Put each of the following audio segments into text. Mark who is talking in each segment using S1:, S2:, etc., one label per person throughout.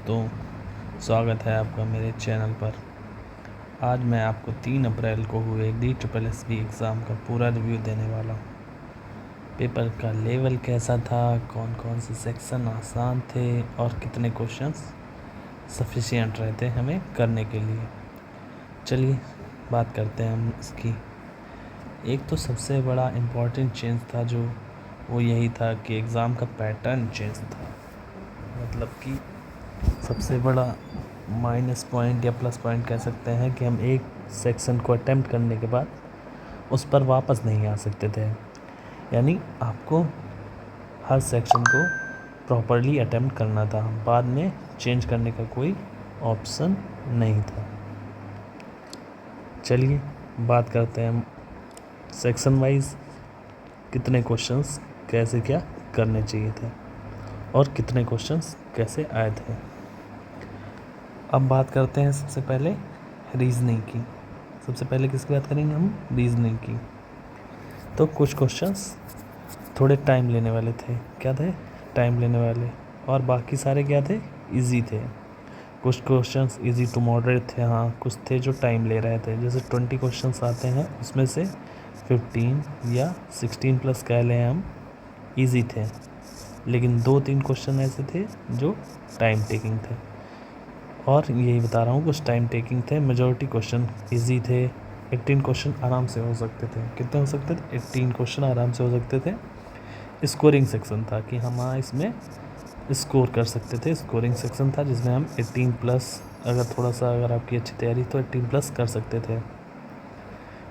S1: दोस्तों, स्वागत है आपका मेरे चैनल पर। आज मैं आपको 3 अप्रैल को हुए DSSB एग्ज़ाम का पूरा रिव्यू देने वाला हूँ। पेपर का लेवल कैसा था, कौन कौन से सेक्शन आसान थे और कितने क्वेश्चंस सफिशिएंट रहते हमें करने के लिए। चलिए बात करते हैं हम इसकी। एक तो सबसे बड़ा इम्पॉर्टेंट चेंज था जो वो यही था कि एग्ज़ाम का पैटर्न चेंज था। मतलब कि सबसे बड़ा माइनस पॉइंट या प्लस पॉइंट कह सकते हैं कि हम एक सेक्शन को अटेम्प्ट करने के बाद उस पर वापस नहीं आ सकते थे। यानी आपको हर सेक्शन को प्रॉपरली अटेम्प्ट करना था, बाद में चेंज करने का कोई ऑप्शन नहीं था। चलिए बात करते हैं हम सेक्शन वाइज कितने क्वेश्चंस कैसे क्या करने चाहिए थे और कितने क्वेश्चंस कैसे आए थे। अब बात करते हैं सबसे पहले रीजनिंग की। सबसे पहले किसकी बात करेंगे हम? रीजनिंग की। तो कुछ क्वेश्चंस थोड़े टाइम लेने वाले थे। क्या थे? टाइम लेने वाले। और बाकी सारे क्या थे? इजी थे। कुछ क्वेश्चंस इजी टू मॉडरेट थे, हाँ कुछ थे जो टाइम ले रहे थे। जैसे 20 क्वेश्चंस आते हैं, उसमें से 15 या 16 प्लस कह लें हम, ईजी थे। लेकिन 2-3 क्वेश्चन ऐसे थे जो टाइम टेकिंग थे। और यही बता रहा हूँ, कुछ टाइम टेकिंग थे। मेजॉरिटी क्वेश्चन इजी थे। 18 क्वेश्चन आराम से हो सकते थे। कितने हो सकते थे? 18 क्वेश्चन आराम से हो सकते थे। स्कोरिंग सेक्शन था कि हम इसमें स्कोर कर सकते थे। स्कोरिंग सेक्शन था जिसमें हम 18 प्लस, अगर आपकी अच्छी तैयारी तो 18 प्लस कर सकते थे।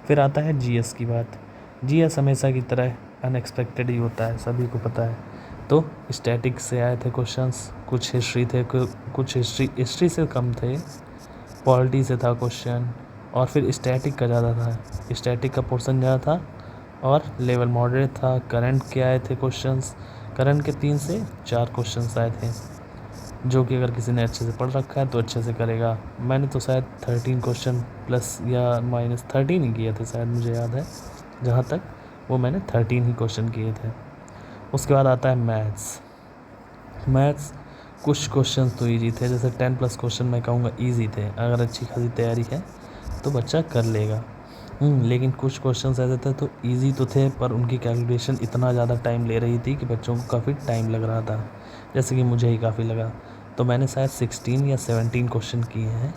S1: फिर आता है जीएस की बात। जीएस हमेशा की तरह अनएक्सपेक्टेड ही होता है, सभी को पता है। तो स्टैटिक से आए थे क्वेश्चंस, कुछ हिस्ट्री थे, कुछ हिस्ट्री से कम थे, पॉलिटी से था क्वेश्चन, और फिर स्टैटिक का ज़्यादा था। स्टैटिक का पोर्शन ज़्यादा था और लेवल मॉडरेट था। करंट के आए थे क्वेश्चंस। करंट के 3 से 4 क्वेश्चंस आए थे, जो कि अगर किसी ने अच्छे से पढ़ रखा है तो अच्छे से करेगा। मैंने तो शायद 13 क्वेश्चन प्लस या माइनस 13 ही किए थे, शायद मुझे याद है जहाँ तक, वो मैंने 13 ही क्वेश्चन किए थे। उसके बाद आता है मैथ्स। कुछ क्वेश्चन तो इजी थे, जैसे 10 प्लस क्वेश्चन मैं कहूँगा इजी थे। अगर अच्छी खासी तैयारी है तो बच्चा कर लेगा। लेकिन कुछ क्वेश्चंस ऐसे थे तो इजी तो थे, पर उनकी कैलकुलेशन इतना ज़्यादा टाइम ले रही थी कि बच्चों को काफ़ी टाइम लग रहा था, जैसे कि मुझे ही काफ़ी लगा। तो मैंने शायद 16 या 17 क्वेश्चन किए हैं,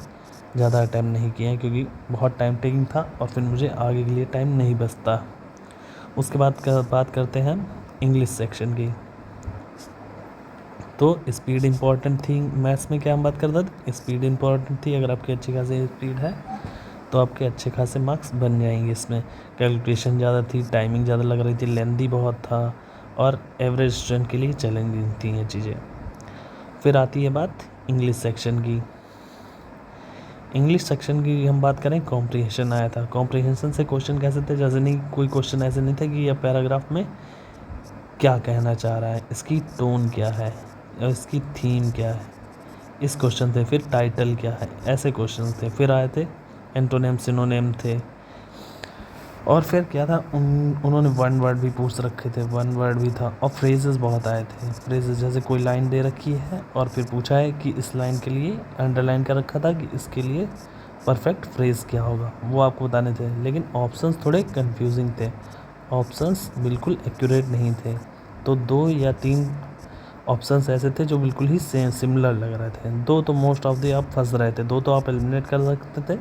S1: ज़्यादा अटैम्प्ट नहीं किए हैं, क्योंकि बहुत टाइम टेकिंग था और फिर मुझे आगे के लिए टाइम नहीं बचता। उसके बाद बात करते हैं इंग्लिश सेक्शन की। तो स्पीड इम्पॉर्टेंट थी मैथ्स में। क्या हम बात करते थे? स्पीड इम्पॉर्टेंट थी। अगर आपकी अच्छी खासी स्पीड है तो आपके अच्छे खासे मार्क्स बन जाएंगे। इसमें कैलकुलेशन ज़्यादा थी, टाइमिंग ज़्यादा लग रही थी, लेंथी बहुत था, और एवरेज स्टूडेंट के लिए चैलेंजिंग थी ये चीज़ें। फिर आती है बात इंग्लिश सेक्शन की। इंग्लिश सेक्शन की हम बात करें, कॉम्प्रिहेंशन आया था। कॉम्प्रिहेंशन से क्वेश्चन कैसे थे? जैसे नहीं, कोई क्वेश्चन ऐसे नहीं थे कि यह पैराग्राफ में क्या कहना चाह रहा है, इसकी टोन क्या है और इसकी थीम क्या है, इस क्वेश्चन थे। फिर टाइटल क्या है, ऐसे क्वेश्चन थे। फिर आए थे एंटोनिम सिनोनिम थे। और फिर क्या था, उन्होंने वन वर्ड भी पूछ रखे थे, वन वर्ड भी था। और फ्रेजेस बहुत आए थे। फ्रेजेस जैसे कोई लाइन दे रखी है और फिर पूछा है कि इस लाइन के लिए अंडरलाइन कर रखा था कि इसके लिए परफेक्ट फ्रेज क्या होगा, वो आपको बताने थे। लेकिन ऑप्शंस थोड़े कंफ्यूजिंग थे, ऑप्शंस बिल्कुल एक्यूरेट नहीं थे। तो 2 या 3 ऑप्शंस ऐसे थे जो बिल्कुल ही सिमिलर लग रहे थे। 2 तो मोस्ट ऑफ द आप फंस रहे थे, 2 तो आप एलिमिनेट कर सकते थे,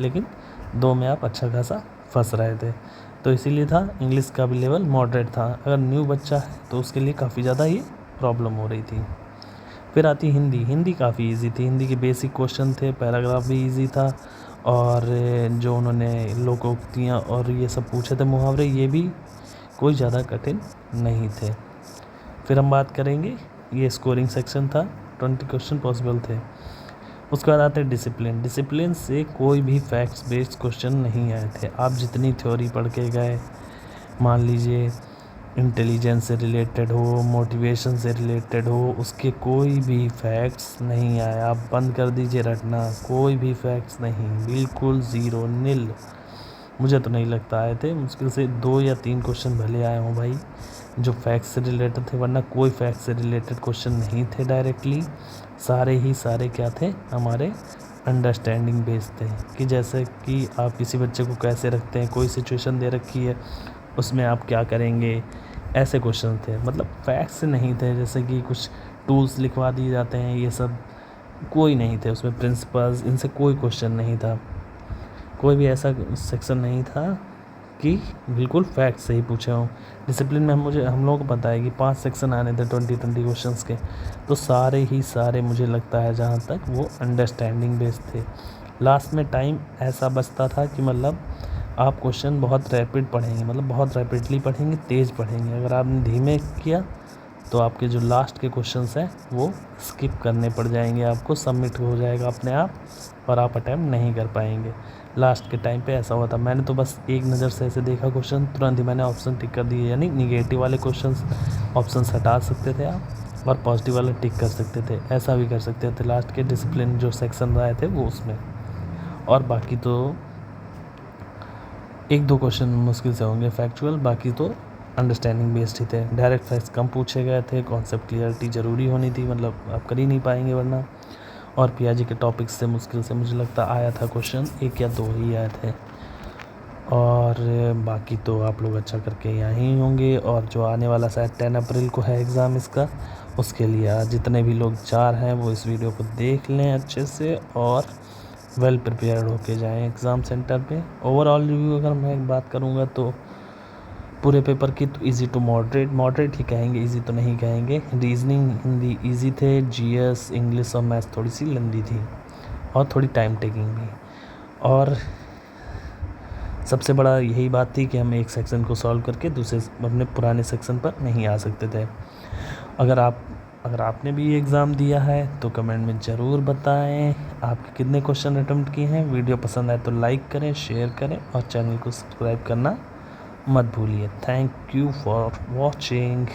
S1: लेकिन 2 में आप अच्छा खासा फंस रहे थे। तो इसीलिए था इंग्लिश का भी लेवल मॉडरेट था। अगर न्यू बच्चा है तो उसके लिए काफ़ी ज़्यादा ही प्रॉब्लम हो रही थी। फिर आती हिंदी काफ़ी इजी थी। हिंदी के बेसिक क्वेश्चन थे, पैराग्राफ भी इजी था, और जो उन्होंने लोकोक्तियाँ और ये सब पूछे थे, मुहावरे, ये भी कोई ज़्यादा कठिन नहीं थे। फिर हम बात करेंगे, ये स्कोरिंग सेक्शन था, 20 क्वेश्चन पॉसिबल थे। उसके बाद आते हैं डिसिप्लिन से कोई भी फैक्ट्स बेस्ड क्वेश्चन नहीं आए थे। आप जितनी थ्योरी पढ़ के गए, मान लीजिए इंटेलिजेंस से रिलेटेड हो, मोटिवेशन से रिलेटेड हो, उसके कोई भी फैक्ट्स नहीं आए। आप बंद कर दीजिए रटना, कोई भी फैक्ट्स नहीं, बिल्कुल ज़ीरो, नील। मुझे तो नहीं लगता आए थे। मुश्किल से 2 या 3 क्वेश्चन भले आए हों भाई, जो फैक्ट से रिलेटेड थे, वरना कोई फैक्ट से रिलेटेड क्वेश्चन नहीं थे डायरेक्टली। सारे ही सारे क्या थे, हमारे अंडरस्टैंडिंग बेस्ड थे, कि जैसे कि आप किसी बच्चे को कैसे रखते हैं, कोई सिचुएशन दे रखी है उसमें आप क्या करेंगे, ऐसे क्वेश्चन थे। मतलब फैक्ट्स नहीं थे, जैसे कि कुछ टूल्स लिखवा दिए जाते हैं, ये सब कोई नहीं थे उसमें। प्रिंसिपल्स, इनसे कोई क्वेश्चन नहीं था, कोई भी ऐसा सेक्शन नहीं था कि बिल्कुल फैक्ट से ही पूछे हों। डिसिप्लिन में हम लोगों को पता है कि 5 सेक्शन आने थे 20 क्वेश्चंस के, तो सारे ही सारे मुझे लगता है जहाँ तक वो अंडरस्टैंडिंग बेस्ड थे। लास्ट में टाइम ऐसा बचता था कि मतलब आप क्वेश्चन बहुत रैपिड पढ़ेंगे, मतलब बहुत रैपिडली पढ़ेंगे, तेज़ पढ़ेंगे। अगर आपने धीमे किया तो आपके जो लास्ट के क्वेश्चंस हैं वो स्किप करने पड़ जाएंगे, आपको सबमिट हो जाएगा अपने आप, और आप अटैम्प्ट नहीं कर पाएंगे। लास्ट के टाइम पे ऐसा हुआ था। मैंने तो बस एक नज़र से ऐसे देखा क्वेश्चन, तुरंत ही मैंने ऑप्शन टिक कर दिए। यानी निगेटिव वाले क्वेश्चंस ऑप्शंस हटा सकते थे आप, और पॉजिटिव वाले टिक कर सकते थे, ऐसा भी कर सकते थे लास्ट के डिसिप्लिन जो सेक्शन आए थे वो उसमें। और बाकी तो 1-2 क्वेश्चन मुश्किल से होंगे फैक्चुअल, बाकी तो अंडरस्टैंडिंग बेस्ड ही थे। डायरेक्ट फैक्ट्स कम पूछे गए थे, कॉन्सेप्ट क्लियरिटी ज़रूरी होनी थी, मतलब आप कर ही नहीं पाएंगे वरना। और पियाजी के टॉपिक्स से मुश्किल से मुझे लगता आया था क्वेश्चन, 1 या 2 ही आए थे। और बाकी तो आप लोग अच्छा करके यहाँ ही होंगे। और जो आने वाला शायद 10 अप्रैल को है एग्ज़ाम इसका, उसके लिए आज जितने भी लोग चार हैं वो इस वीडियो को देख लें अच्छे से, और वेल प्रिपेयर्ड होके जाएं एग्ज़ाम सेंटर पे। ओवरऑल रिव्यू अगर मैं बात करूँगा तो पूरे पेपर की तो इजी टू मॉडरेट ही कहेंगे, इजी तो नहीं कहेंगे। रीजनिंग, हिंदी इजी थे, जीएस, इंग्लिश और मैथ्स थोड़ी सी लंबी थी और थोड़ी टाइम टेकिंग भी। और सबसे बड़ा यही बात थी कि हम एक सेक्शन को सॉल्व करके दूसरे अपने पुराने सेक्शन पर नहीं आ सकते थे। अगर आपने भी एग्ज़ाम दिया है तो कमेंट में ज़रूर बताएं आपके कितने क्वेश्चन अटेम्प्ट किए हैं। वीडियो पसंद आए तो लाइक करें, शेयर करें और चैनल को सब्सक्राइब करना मत भूलिए। Thank you for watching.